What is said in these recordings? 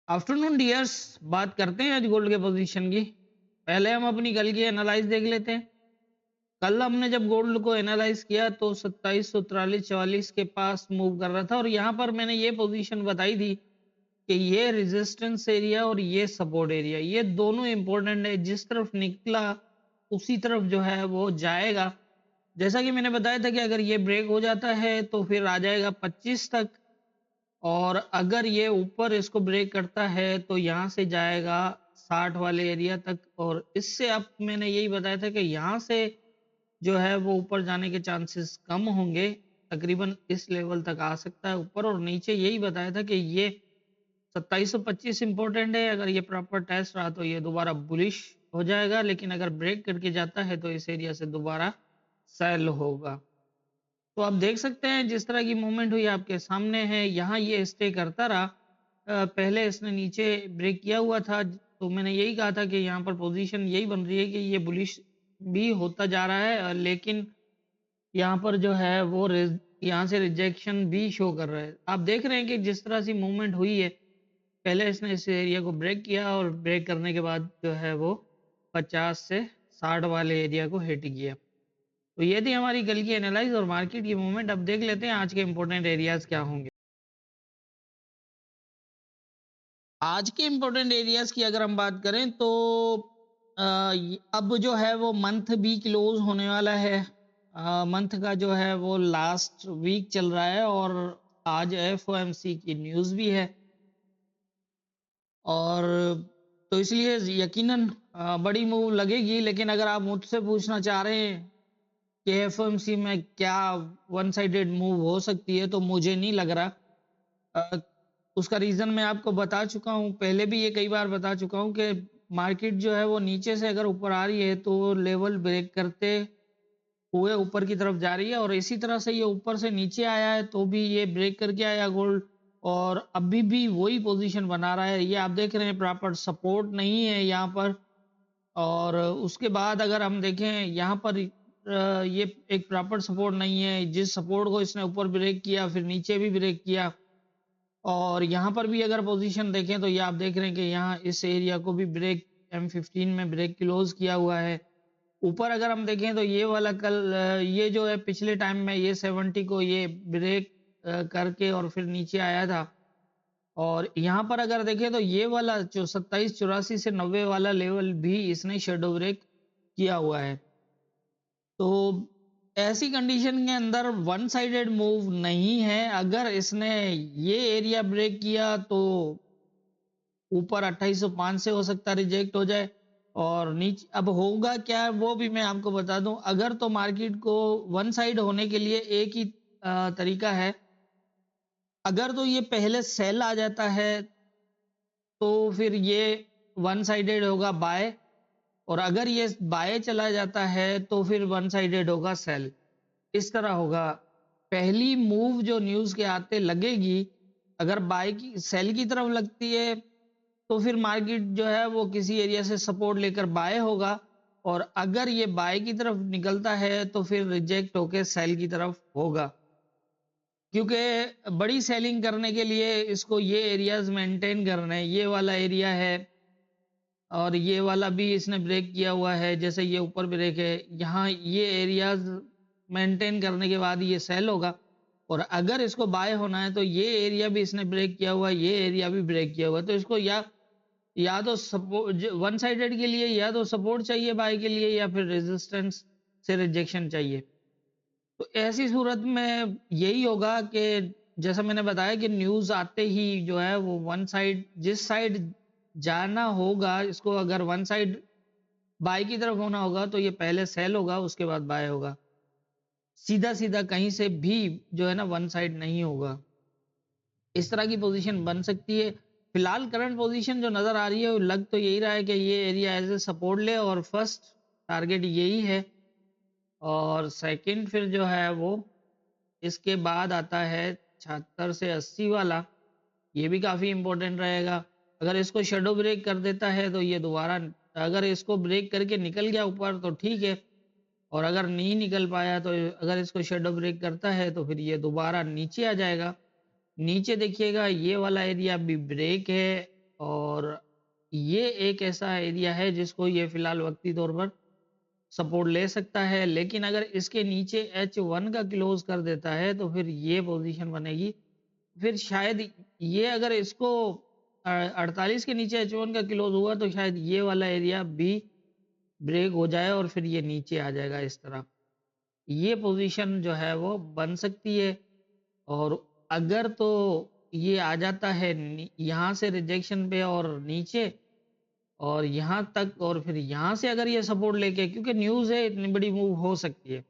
Afternoon dears, बात करते हैं आज गोल्ड के पोजीशन की। पहले हम अपनी कल की एनालाइज देख लेते हैं। कल हमने जब गोल्ड को एनालाइज किया तो 2743-44 के पास मूव कर रहा था और यहाँ पर मैंने ये पोजीशन बताई थी कि ये रेजिस्टेंस एरिया और ये सपोर्ट एरिया, ये दोनों इंपॉर्टेंट है। जिस तरफ निकला उसी तरफ जो है वो जाएगा। जैसा कि मैंने बताया था कि अगर ये ब्रेक हो जाता है तो फिर आ जाएगा 25 तक, और अगर ये ऊपर इसको ब्रेक करता है तो यहाँ से जाएगा 60 वाले एरिया तक। और इससे अब मैंने यही बताया था कि यहाँ से जो है वो ऊपर जाने के चांसेस कम होंगे, तकरीबन इस लेवल तक आ सकता है ऊपर। और नीचे यही बताया था कि ये 2725 इंपॉर्टेंट है। अगर ये प्रॉपर टेस्ट रहा तो ये दोबारा बुलिश हो जाएगा, लेकिन अगर ब्रेक करके जाता है तो इस एरिया से दोबारा सेल होगा। तो आप देख सकते हैं जिस तरह की मूवमेंट हुई आपके सामने है। यहाँ ये स्टे करता रहा। पहले इसने नीचे ब्रेक किया हुआ था, तो मैंने यही कहा था कि यहाँ पर पोजीशन यही बन रही है कि ये बुलिश भी होता जा रहा है, लेकिन यहाँ पर जो है वो यहाँ से रिजेक्शन भी शो कर रहा है। आप देख रहे हैं कि जिस तरह से मूवमेंट हुई है, पहले इसने इस एरिया को ब्रेक किया और ब्रेक करने के बाद जो है वो 50 से 60 वाले एरिया को हिट किया। तो ये थी हमारी कल की एनालाइज और मार्केट की मूवमेंट। अब देख लेते हैं आज के इंपॉर्टेंट एरियाज क्या होंगे। आज के इंपॉर्टेंट एरियाज की अगर हम बात करें तो अब जो है वो मंथ भी क्लोज होने वाला है। मंथ का जो है वो लास्ट वीक चल रहा है और आज एफओएमसी की न्यूज़ भी है। और तो इसलिए यकीनन बड़ी मूव लगेगी। लेकिन अगर आप मुझसे पूछना चाह रहे हैं कि एफओएमसी में क्या वन साइडेड मूव हो सकती है, तो मुझे नहीं लग रहा। अ, उसका रीज़न मैं आपको बता चुका हूँ, पहले भी ये कई बार बता चुका हूँ कि मार्केट जो है वो नीचे से अगर ऊपर आ रही है तो लेवल ब्रेक करते हुए ऊपर की तरफ जा रही है। और इसी तरह से ये ऊपर से नीचे आया है तो भी ये ब्रेक करके आया गोल्ड, और अभी भी वही पोजीशन बना रहा है। ये आप देख रहे हैं प्रॉपर सपोर्ट नहीं है यहाँ पर। और उसके बाद अगर हम देखें यहाँ पर ये एक प्रॉपर सपोर्ट नहीं है। जिस सपोर्ट को इसने ऊपर ब्रेक किया फिर नीचे भी ब्रेक किया, और यहाँ पर भी अगर पोजीशन देखें तो ये आप देख रहे हैं कि यहाँ इस एरिया को भी ब्रेक M15 में ब्रेक क्लोज किया हुआ है। ऊपर अगर हम देखें तो ये वाला कल ये जो है पिछले टाइम में ये 70 को ये ब्रेक करके और फिर नीचे आया था। और यहाँ पर अगर देखें तो ये वाला जो 2784 से 90 वाला लेवल भी इसने शेडो ब्रेक किया हुआ है। तो ऐसी कंडीशन के अंदर वन साइडेड मूव नहीं है। अगर इसने ये एरिया ब्रेक किया तो ऊपर 2805 से हो सकता है रिजेक्ट हो जाए, और नीचे अब होगा क्या वो भी मैं आपको बता दूं। अगर तो मार्केट को वन साइड होने के लिए एक ही तरीका है। अगर तो ये पहले सेल आ जाता है तो फिर ये वन साइडेड होगा बाय, और अगर ये बाय चला जाता है तो फिर वन साइडेड होगा सेल। इस तरह होगा। पहली मूव जो न्यूज़ के आते लगेगी, अगर बाय की सेल की तरफ लगती है तो फिर मार्केट जो है वो किसी एरिया से सपोर्ट लेकर बाय होगा, और अगर ये बाय की तरफ निकलता है तो फिर रिजेक्ट होके सेल की तरफ होगा। क्योंकि बड़ी सेलिंग करने के लिए इसको ये एरियाज मेंटेन करना है। ये वाला एरिया है और ये वाला भी इसने ब्रेक किया हुआ है, जैसे ये ऊपर ब्रेक है। यहाँ ये एरियाज मेंटेन करने के बाद ये सेल होगा, और अगर इसको बाय होना है तो ये एरिया भी इसने ब्रेक किया हुआ है, ये एरिया भी ब्रेक किया हुआ है। तो इसको या तो सपोर्ट वन साइडेड के लिए या तो सपोर्ट चाहिए बाय के लिए, या फिर रेजिस्टेंस से रिजेक्शन चाहिए। तो ऐसी सूरत में यही होगा कि जैसा मैंने बताया कि न्यूज़ आते ही जो है वो वन साइड, जिस साइड जाना होगा इसको, अगर वन साइड बाय की तरफ होना होगा तो ये पहले सेल होगा उसके बाद बाय होगा। सीधा सीधा कहीं से भी जो है ना वन साइड नहीं होगा। इस तरह की पोजीशन बन सकती है। फिलहाल करंट पोजीशन जो नजर आ रही है वो लग तो यही रहा है कि ये एरिया एज ए सपोर्ट ले, और फर्स्ट टारगेट यही है। और सेकंड फिर जो है वो इसके बाद आता है 76 से 80 वाला। ये भी काफ़ी इंपॉर्टेंट रहेगा। अगर इसको शेडो ब्रेक कर देता है तो ये दोबारा, अगर इसको ब्रेक करके निकल गया ऊपर तो ठीक है, और अगर नहीं निकल पाया तो अगर इसको शेडो ब्रेक करता है तो फिर ये दोबारा नीचे आ जाएगा। नीचे देखिएगा ये वाला एरिया भी ब्रेक है, और ये एक ऐसा एरिया है जिसको ये फिलहाल वक्ती तौर पर सपोर्ट ले सकता है, लेकिन अगर इसके नीचे H1 का क्लोज कर देता है तो फिर ये पोजीशन बनेगी। फिर शायद ये अगर इसको 48 के नीचे H1 का क्लोज हुआ तो शायद ये वाला एरिया भी ब्रेक हो जाए और फिर ये नीचे आ जाएगा इस तरह। ये पोजीशन जो है वो बन सकती है। और अगर तो ये आ जाता है यहाँ से रिजेक्शन पे और नीचे और यहाँ तक, और फिर यहाँ से अगर ये सपोर्ट लेके, क्योंकि न्यूज़ है इतनी बड़ी मूव हो सकती है,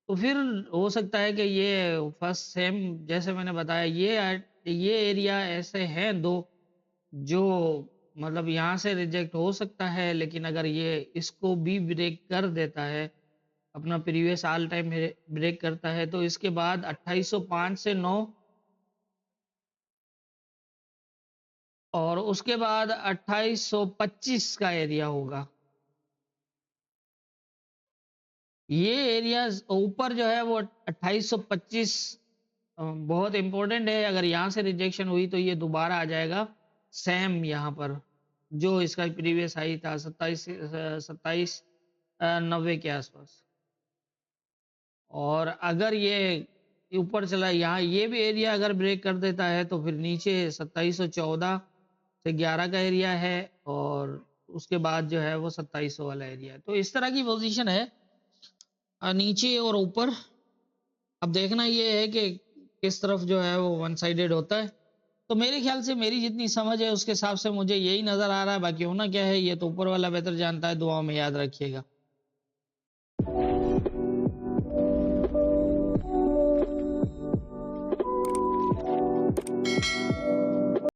तो फिर हो सकता है कि ये फर्स्ट सेम जैसे मैंने बताया ये एरिया ऐसे हैं दो जो मतलब यहाँ से रिजेक्ट हो सकता है, लेकिन अगर ये इसको भी ब्रेक कर देता है, अपना प्रीवियस ऑल टाइम ब्रेक करता है, तो इसके बाद 2805 से 9 और उसके बाद 2825 का एरिया होगा। ये एरिया ऊपर जो है वो 2825 बहुत इंपॉर्टेंट है। अगर यहाँ से रिजेक्शन हुई तो ये दोबारा आ जाएगा सेम यहाँ पर जो इसका प्रीवियस हाई था 2790 के आसपास। और अगर ये ऊपर चला यहाँ ये भी एरिया अगर ब्रेक कर देता है तो फिर नीचे 2714 से 11 का एरिया है और उसके बाद जो है वो 2700 वाला एरिया है। तो इस तरह की पोजीशन है नीचे और ऊपर। अब देखना ये है कि किस तरफ जो है वो वन साइडेड होता है। तो मेरे ख्याल से मेरी जितनी समझ है उसके हिसाब से मुझे यही नजर आ रहा है, बाकी होना क्या है ये तो ऊपर वाला बेहतर जानता है। दुआओं में याद रखिएगा।